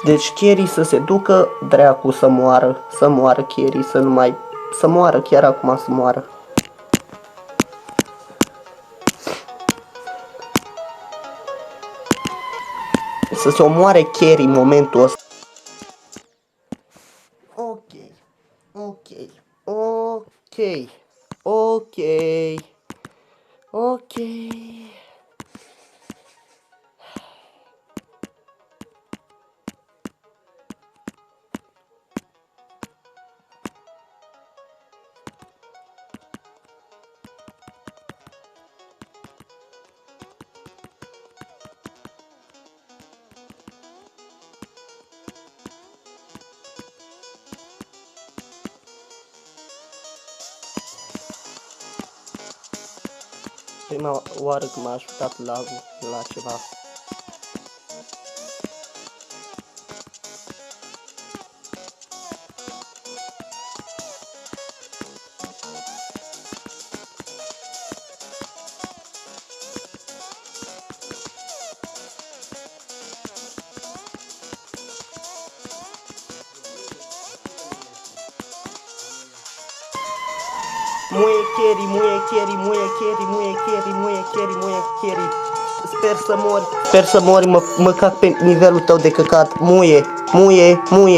Deci Cherry să se ducă, dracu să moară Cherry, să moară chiar acum, să moară. Să se omoare Cherry în momentul ăsta. Ok, ok, ok, ok, ok. Prima oară când m-a ajutat la ceva. Muie Cherry, muie Cherry, muie Cherry, muie Cherry, muie Cherry, muie Cherry. Sper să mori. Sper să mori, mă cac pe nivelul tău de căcat. Muie, muie, muie.